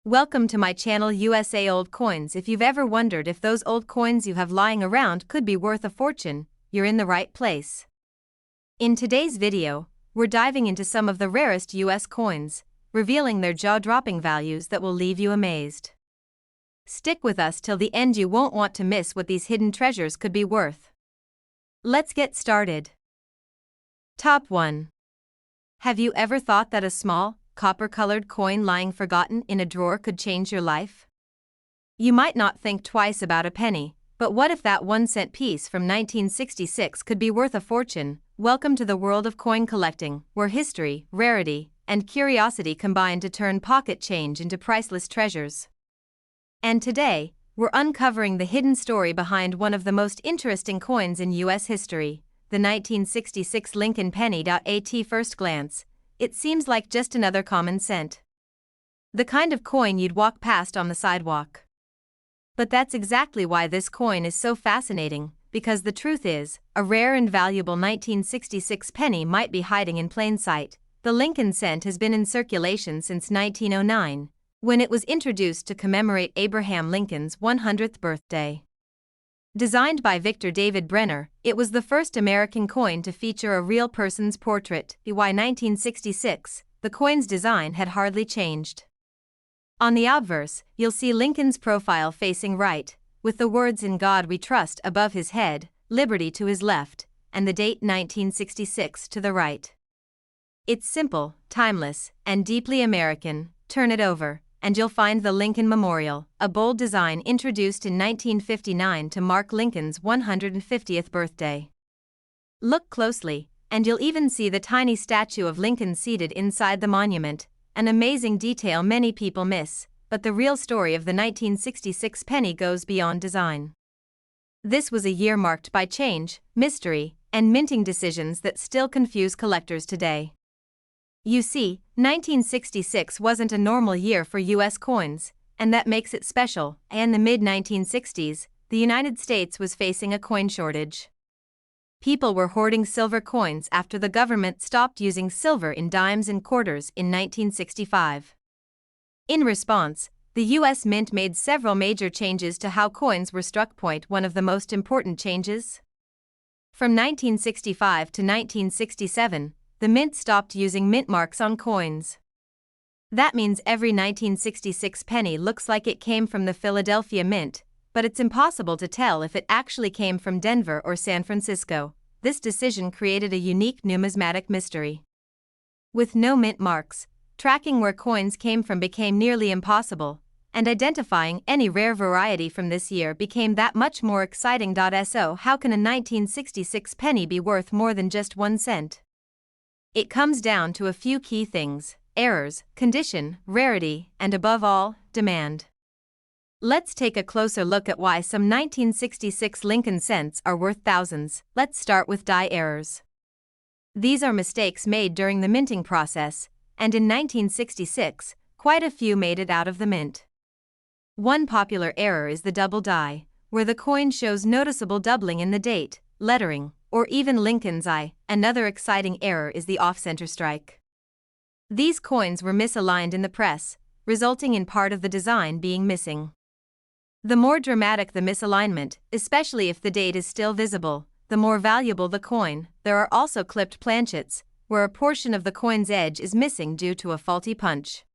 Welcome to my channel USA Old Coins. If you've ever wondered if those old coins you have lying around could be worth a fortune, you're in the right place. In today's video, we're diving into some of the rarest US coins, revealing their jaw-dropping values that will leave you amazed. Stick with us till the end, you won't want to miss what these hidden treasures could be worth. Let's get started. Top 1. Have you ever thought that a small, copper-colored coin lying forgotten in a drawer could change your life? You might not think twice about a penny, but what if that 1-cent piece from 1966 could be worth a fortune? Welcome to the world of coin collecting, where history, rarity, and curiosity combine to turn pocket change into priceless treasures. And today, we're uncovering the hidden story behind one of the most interesting coins in US history, the 1966 Lincoln penny. At first glance, it seems like just another common cent. The kind of coin you'd walk past on the sidewalk. But that's exactly why this coin is so fascinating, because the truth is, a rare and valuable 1966 penny might be hiding in plain sight. The Lincoln cent has been in circulation since 1909, when it was introduced to commemorate Abraham Lincoln's 100th birthday. Designed by Victor David Brenner, it was the first American coin to feature a real person's portrait. By 1966, the coin's design had hardly changed. On the obverse, you'll see Lincoln's profile facing right, with the words "In God We Trust" above his head, "Liberty" to his left, and the date 1966 to the right. It's simple, timeless, and deeply American. Turn it over, and you'll find the Lincoln Memorial, a bold design introduced in 1959 to mark Lincoln's 150th birthday. Look closely, and you'll even see the tiny statue of Lincoln seated inside the monument, an amazing detail many people miss, but the real story of the 1966 penny goes beyond design. This was a year marked by change, mystery, and minting decisions that still confuse collectors today. You see, 1966 wasn't a normal year for US coins, and that makes it special. In the mid-1960s, the United States was facing a coin shortage. People were hoarding silver coins after the government stopped using silver in dimes and quarters in 1965. In response, the US Mint made several major changes to how coins were struck. One of the most important changes? From 1965 to 1967, the Mint stopped using mint marks on coins. That means every 1966 penny looks like it came from the Philadelphia Mint, but it's impossible to tell if it actually came from Denver or San Francisco. This decision created a unique numismatic mystery. With no mint marks, tracking where coins came from became nearly impossible, and identifying any rare variety from this year became that much more exciting. So how can a 1966 penny be worth more than just 1 cent? It comes down to a few key things: errors, condition, rarity, and above all, demand. Let's take a closer look at why some 1966 Lincoln cents are worth thousands. Let's start with die errors. These are mistakes made during the minting process, and in 1966, quite a few made it out of the mint. One popular error is the double die, where the coin shows noticeable doubling in the date, lettering, or even Lincoln's eye. Another exciting error is the off-center strike. These coins were misaligned in the press, resulting in part of the design being missing. The more dramatic the misalignment, especially if the date is still visible, the more valuable the coin. There are also clipped planchets, where a portion of the coin's edge is missing due to a faulty punch.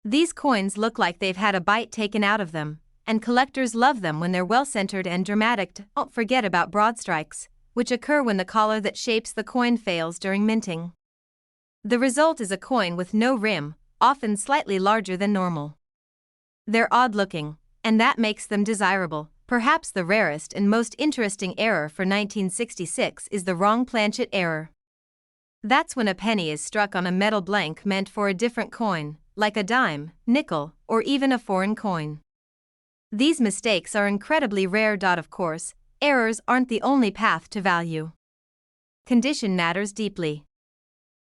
These coins look like they've had a bite taken out of them, and collectors love them when they're well-centered and dramatic. Don't forget about broad strikes, which occur when the collar that shapes the coin fails during minting. The result is a coin with no rim, often slightly larger than normal. They're odd-looking, and that makes them desirable. Perhaps the rarest and most interesting error for 1966 is the wrong planchet error. That's when a penny is struck on a metal blank meant for a different coin, like a dime, nickel, or even a foreign coin. These mistakes are incredibly rare. Of course, errors aren't the only path to value. Condition matters deeply.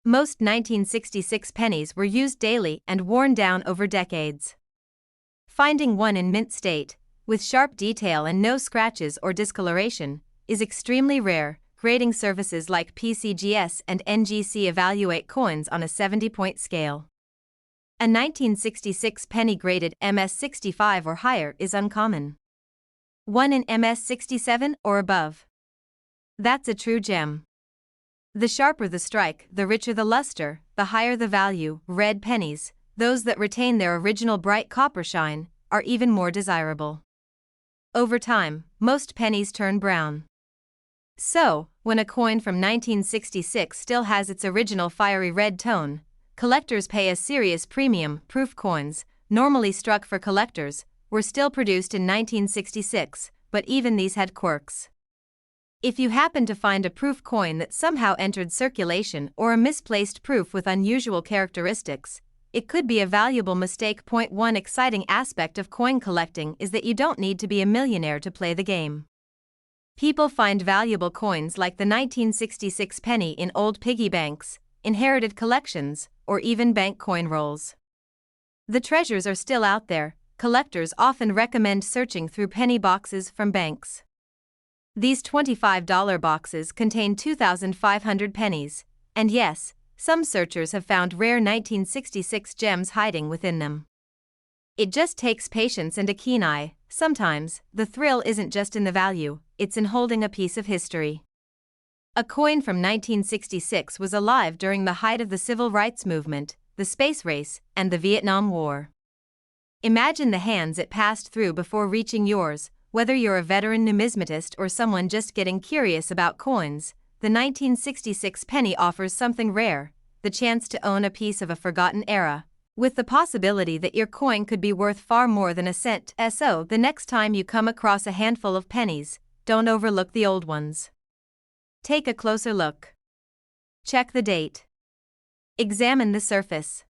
Most 1966 pennies were used daily and worn down over decades. Finding one in mint state, with sharp detail and no scratches or discoloration, is extremely rare. Grading services like PCGS and NGC evaluate coins on a 70-point scale. A 1966 penny graded MS-65 or higher is uncommon. One in MS-67 or above. That's a true gem. The sharper the strike, the richer the luster, the higher the value. Red pennies, those that retain their original bright copper shine, are even more desirable. Over time, most pennies turn brown. So, when a coin from 1966 still has its original fiery red tone, collectors pay a serious premium. Proof coins, normally struck for collectors, were still produced in 1966, but even these had quirks. If you happen to find a proof coin that somehow entered circulation or a misplaced proof with unusual characteristics, it could be a valuable mistake. One exciting aspect of coin collecting is that you don't need to be a millionaire to play the game. People find valuable coins like the 1966 penny in old piggy banks, inherited collections, or even bank coin rolls. The treasures are still out there. Collectors often recommend searching through penny boxes from banks. These $25 boxes contain 2,500 pennies, and yes, some searchers have found rare 1966 gems hiding within them. It just takes patience and a keen eye. Sometimes, the thrill isn't just in the value, it's in holding a piece of history. A coin from 1966 was alive during the height of the Civil Rights Movement, the space race, and the Vietnam War. Imagine the hands it passed through before reaching yours. Whether you're a veteran numismatist or someone just getting curious about coins, the 1966 penny offers something rare, the chance to own a piece of a forgotten era, with the possibility that your coin could be worth far more than a cent. So, the next time you come across a handful of pennies, don't overlook the old ones. Take a closer look. Check the date. Examine the surface.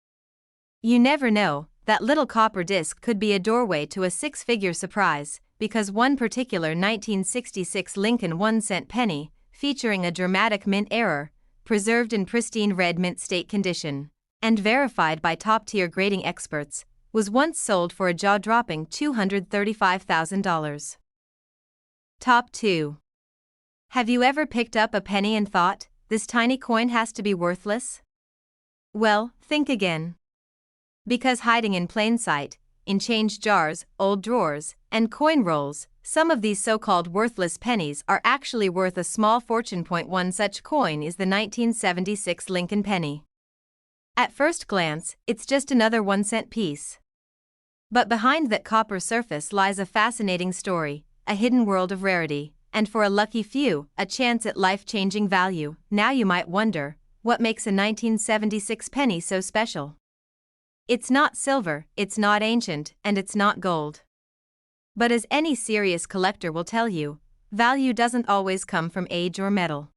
You never know, that little copper disc could be a doorway to a six-figure surprise, because one particular 1966 Lincoln 1-cent penny, featuring a dramatic mint error, preserved in pristine red mint state condition, and verified by top-tier grading experts, was once sold for a jaw-dropping $235,000. Top 2. Have you ever picked up a penny and thought, this tiny coin has to be worthless? Well, think again. Because hiding in plain sight, in change jars, old drawers, and coin rolls, some of these so-called worthless pennies are actually worth a small fortune. One such coin is the 1976 Lincoln penny. At first glance, it's just another 1-cent piece. But behind that copper surface lies a fascinating story, a hidden world of rarity, and for a lucky few, a chance at life-changing value. Now you might wonder, what makes a 1976 penny so special? It's not silver, it's not ancient, and it's not gold. But as any serious collector will tell you, value doesn't always come from age or metal.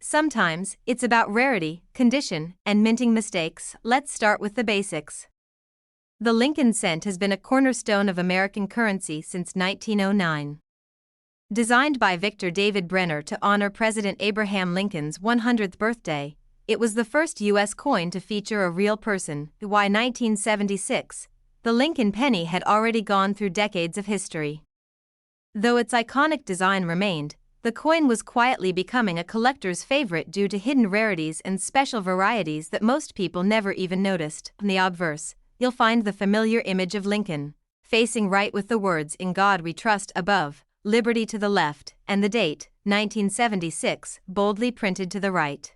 Sometimes, it's about rarity, condition, and minting mistakes. Let's start with the basics. The Lincoln cent has been a cornerstone of American currency since 1909. Designed by Victor David Brenner to honor President Abraham Lincoln's 100th birthday, it was the first U.S. coin to feature a real person. Why 1976? The Lincoln penny had already gone through decades of history. Though its iconic design remained, the coin was quietly becoming a collector's favorite due to hidden rarities and special varieties that most people never even noticed. In the obverse, you'll find the familiar image of Lincoln, facing right with the words "In God We Trust" above, "Liberty" to the left, and the date, 1976, boldly printed to the right.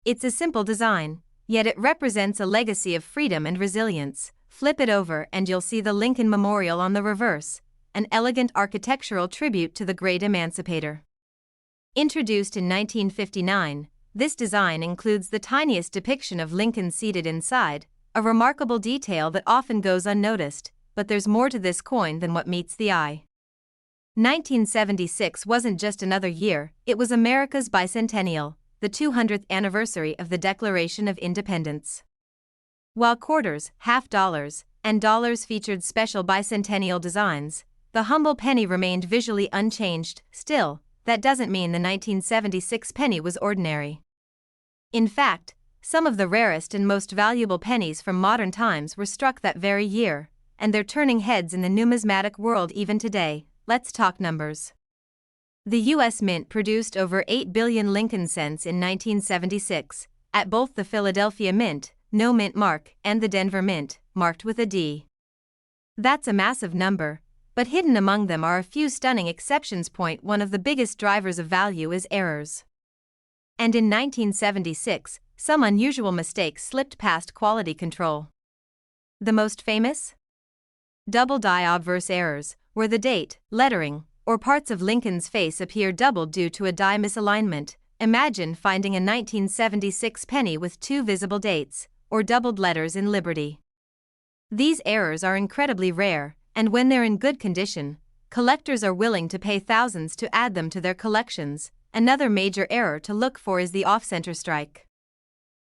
It's a simple design, yet it represents a legacy of freedom and resilience. Flip it over and you'll see the Lincoln Memorial on the reverse, an elegant architectural tribute to the great emancipator. Introduced in 1959, this design includes the tiniest depiction of Lincoln seated inside, a remarkable detail that often goes unnoticed, but there's more to this coin than what meets the eye. 1976 wasn't just another year, it was America's bicentennial, the 200th anniversary of the Declaration of Independence. While quarters, half dollars, and dollars featured special bicentennial designs, the humble penny remained visually unchanged. Still, that doesn't mean the 1976 penny was ordinary. In fact, some of the rarest and most valuable pennies from modern times were struck that very year, and they're turning heads in the numismatic world even today. Let's talk numbers. The U.S. Mint produced over 8 billion Lincoln cents in 1976. At both the Philadelphia Mint, no mint mark, and the Denver Mint, marked with a D. That's a massive number, but hidden among them are a few stunning exceptions. One of the biggest drivers of value is errors. And in 1976, some unusual mistakes slipped past quality control. The most famous? Double die obverse errors, where the date, lettering, or parts of Lincoln's face appear doubled due to a die misalignment. Imagine finding a 1976 penny with two visible dates, or doubled letters in Liberty. These errors are incredibly rare, and when they're in good condition, collectors are willing to pay thousands to add them to their collections. Another major error to look for is the off-center strike.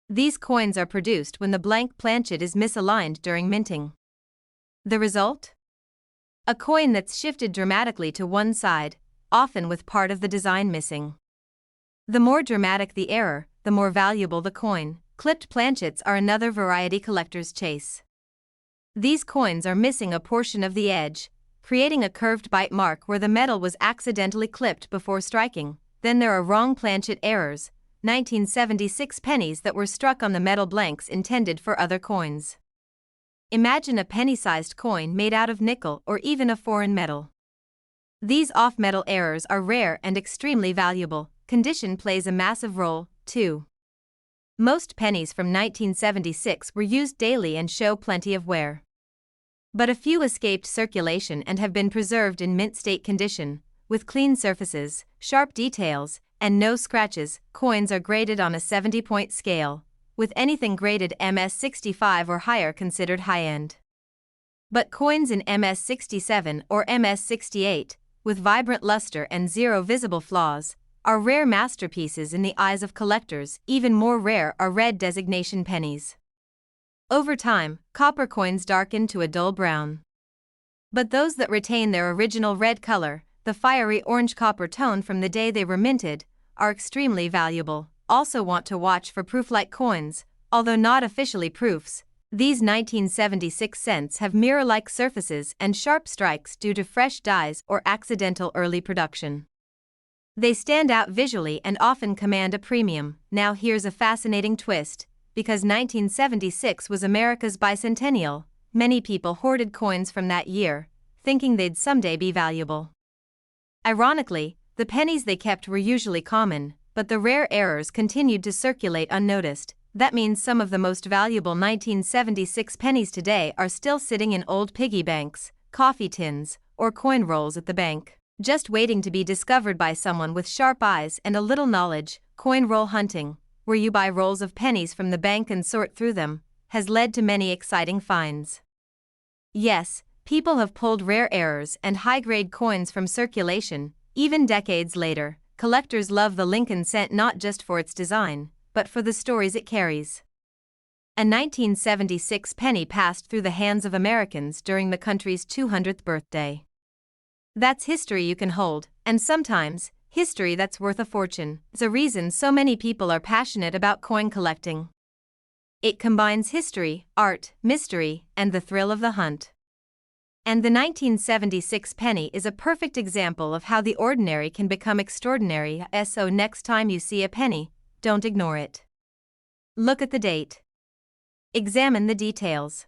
These coins are produced when the blank planchet is misaligned during minting. The result? A coin that's shifted dramatically to one side, often with part of the design missing. The more dramatic the error, the more valuable the coin. Clipped planchets are another variety collectors chase. These coins are missing a portion of the edge, creating a curved bite mark where the metal was accidentally clipped before striking. Then there are wrong planchet errors, 1976 pennies that were struck on the metal blanks intended for other coins. Imagine a penny-sized coin made out of nickel or even a foreign metal. These off-metal errors are rare and extremely valuable. Condition plays a massive role, too. Most pennies from 1976 were used daily and show plenty of wear. But a few escaped circulation and have been preserved in mint state condition, with clean surfaces, sharp details, and no scratches. Coins are graded on a 70-point scale, with anything graded MS65 or higher considered high-end. But coins in MS67 or MS68, with vibrant luster and zero visible flaws, are rare masterpieces in the eyes of collectors. Even more rare are red designation pennies. Over time, copper coins darken to a dull brown. But those that retain their original red color, the fiery orange copper tone from the day they were minted, are extremely valuable. Also want to watch for proof-like coins, although not officially proofs. These 1976 cents have mirror-like surfaces and sharp strikes due to fresh dies or accidental early production. They stand out visually and often command a premium. Now here's a fascinating twist. Because 1976 was America's bicentennial, many people hoarded coins from that year, thinking they'd someday be valuable. Ironically, the pennies they kept were usually common, but the rare errors continued to circulate unnoticed. That means some of the most valuable 1976 pennies today are still sitting in old piggy banks, coffee tins, or coin rolls at the bank, just waiting to be discovered by someone with sharp eyes and a little knowledge. Coin roll hunting, where you buy rolls of pennies from the bank and sort through them, has led to many exciting finds. Yes, people have pulled rare errors and high-grade coins from circulation. Even decades later, collectors love the Lincoln cent not just for its design, but for the stories it carries. A 1976 penny passed through the hands of Americans during the country's 200th birthday. That's history you can hold, and sometimes, history that's worth a fortune. It's a reason so many people are passionate about coin collecting. It combines history, art, mystery, and the thrill of the hunt. And the 1976 penny is a perfect example of how the ordinary can become extraordinary. So next time you see a penny, don't ignore it. Look at the date. Examine the details.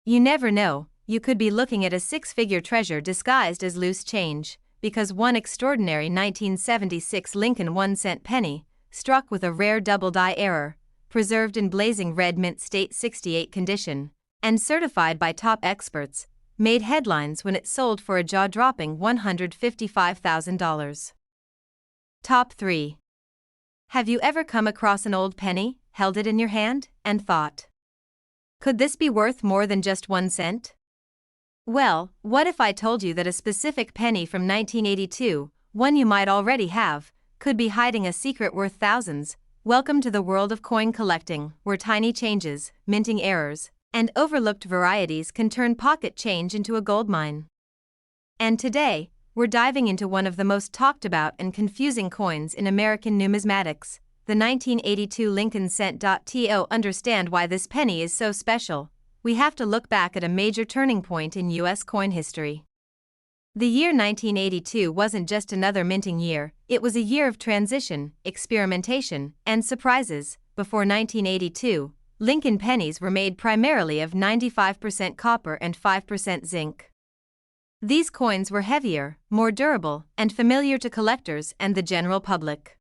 You never know, you could be looking at a six-figure treasure disguised as loose change, because one extraordinary 1976 Lincoln 1-cent penny, struck with a rare double die error, preserved in blazing red mint state 68 condition, and certified by top experts, made headlines when it sold for a jaw-dropping $155,000. Top 3. Have you ever come across an old penny, held it in your hand, and thought, could this be worth more than just 1 cent? Well, what if I told you that a specific penny from 1982, one you might already have, could be hiding a secret worth thousands? Welcome to the world of coin collecting, where tiny changes, minting errors, and overlooked varieties can turn pocket change into a goldmine. And today, we're diving into one of the most talked about and confusing coins in American numismatics, the 1982 Lincoln cent. To understand why this penny is so special, we have to look back at a major turning point in U.S. coin history. The year 1982 wasn't just another minting year, it was a year of transition, experimentation, and surprises. Before 1982, Lincoln pennies were made primarily of 95% copper and 5% zinc. These coins were heavier, more durable, and familiar to collectors and the general public.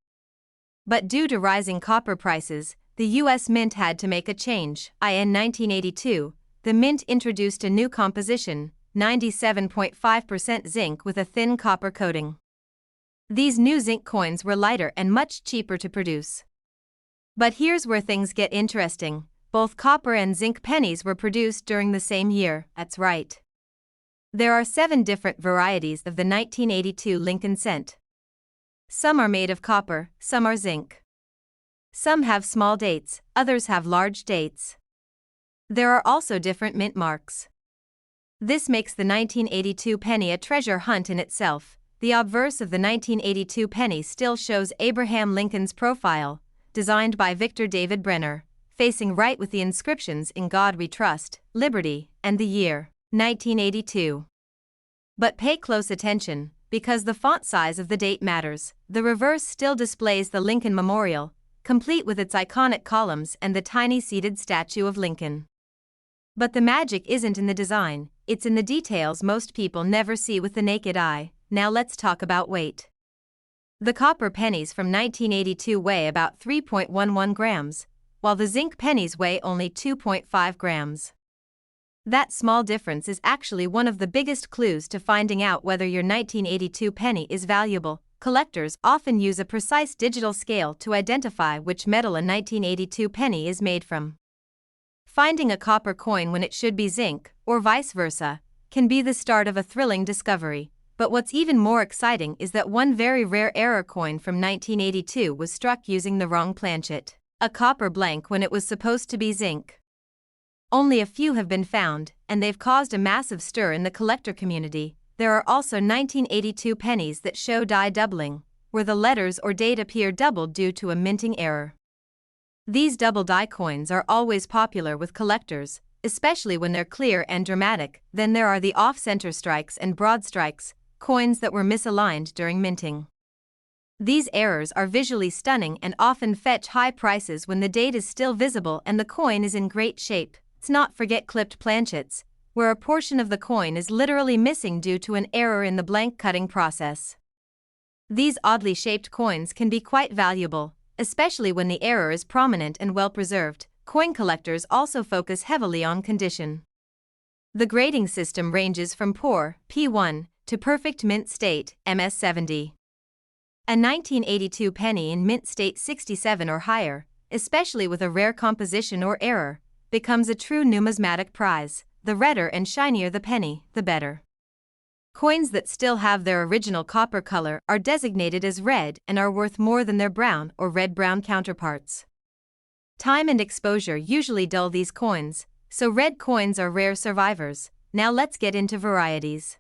But due to rising copper prices, the U.S. Mint had to make a change. In 1982, the Mint introduced a new composition, 97.5% zinc with a thin copper coating. These new zinc coins were lighter and much cheaper to produce. But here's where things get interesting. Both copper and zinc pennies were produced during the same year. That's right. There are 7 different varieties of the 1982 Lincoln cent. Some are made of copper, some are zinc. Some have small dates, others have large dates. There are also different mint marks. This makes the 1982 penny a treasure hunt in itself. The obverse of the 1982 penny still shows Abraham Lincoln's profile, designed by Victor David Brenner, facing right with the inscriptions "In God We Trust," "Liberty," and the year 1982. But pay close attention, because the font size of the date matters. The reverse still displays the Lincoln Memorial, complete with its iconic columns and the tiny seated statue of Lincoln. But the magic isn't in the design, it's in the details most people never see with the naked eye. Now let's talk about weight. The copper pennies from 1982 weigh about 3.11 grams, while the zinc pennies weigh only 2.5 grams. That small difference is actually one of the biggest clues to finding out whether your 1982 penny is valuable. Collectors often use a precise digital scale to identify which metal a 1982 penny is made from. Finding a copper coin when it should be zinc, or vice versa, can be the start of a thrilling discovery. But what's even more exciting is that one very rare error coin from 1982 was struck using the wrong planchet, a copper blank when it was supposed to be zinc. Only a few have been found, and they've caused a massive stir in the collector community. There are also 1982 pennies that show die doubling, where the letters or date appear doubled due to a minting error. These double die coins are always popular with collectors, especially when they're clear and dramatic. Then there are the off-center strikes and broad strikes, coins that were misaligned during minting. These errors are visually stunning and often fetch high prices when the date is still visible and the coin is in great shape. Let's not forget clipped planchets, where a portion of the coin is literally missing due to an error in the blank cutting process. These oddly shaped coins can be quite valuable, especially when the error is prominent and well preserved. Coin collectors also focus heavily on condition. The grading system ranges from poor, P1, to perfect mint state, MS70. A 1982 penny in mint state 67 or higher, especially with a rare composition or error, becomes a true numismatic prize. The redder and shinier the penny, the better. Coins that still have their original copper color are designated as red and are worth more than their brown or red-brown counterparts. Time and exposure usually dull these coins, so red coins are rare survivors. Now let's get into varieties.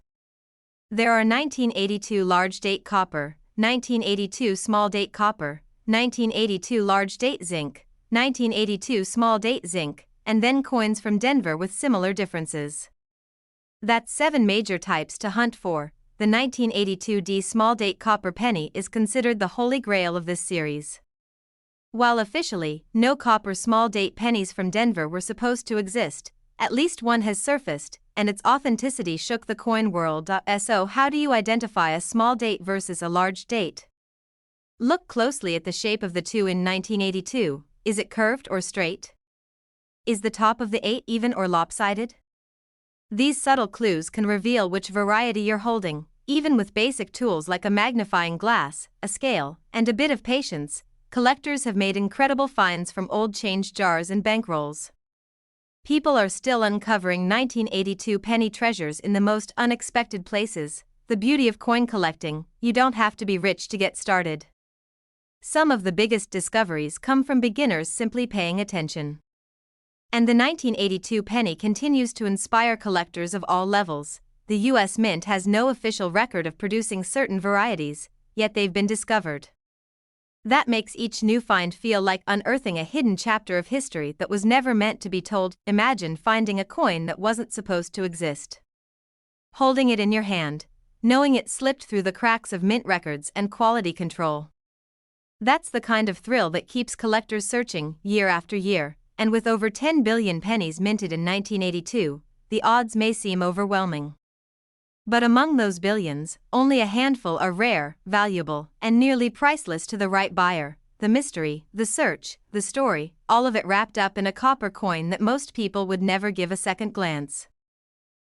There are 1982 large date copper, 1982 small date copper, 1982 large date zinc, 1982 small date zinc, and then coins from Denver with similar differences. That's 7 major types to hunt for. The 1982D small date copper penny is considered the holy grail of this series. While officially, no copper small date pennies from Denver were supposed to exist, at least one has surfaced, and its authenticity shook the coin world. So how do you identify a small date versus a large date? Look closely at the shape of the two in 1982. Is it curved or straight? Is the top of the 8 even or lopsided? These subtle clues can reveal which variety you're holding. Even with basic tools like a magnifying glass, a scale, and a bit of patience, collectors have made incredible finds from old change jars and bankrolls. People are still uncovering 1982 penny treasures in the most unexpected places. The beauty of coin collecting, you don't have to be rich to get started. Some of the biggest discoveries come from beginners simply paying attention. And the 1982 penny continues to inspire collectors of all levels. The U.S. Mint has no official record of producing certain varieties, yet they've been discovered. That makes each new find feel like unearthing a hidden chapter of history that was never meant to be told. Imagine finding a coin that wasn't supposed to exist. Holding it in your hand, knowing it slipped through the cracks of mint records and quality control. That's the kind of thrill that keeps collectors searching year after year. And with over 10 billion pennies minted in 1982, the odds may seem overwhelming. But among those billions, only a handful are rare, valuable, and nearly priceless to the right buyer. The mystery, the search, the story, all of it wrapped up in a copper coin that most people would never give a second glance.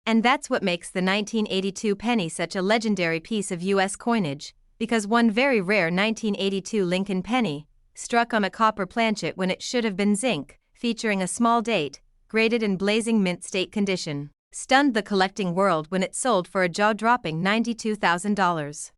And that's what makes the 1982 penny such a legendary piece of U.S. coinage, because one very rare 1982 Lincoln penny, struck on a copper planchet when it should have been zinc, featuring a small date, graded in blazing mint state condition, stunned the collecting world when it sold for a jaw-dropping $92,000.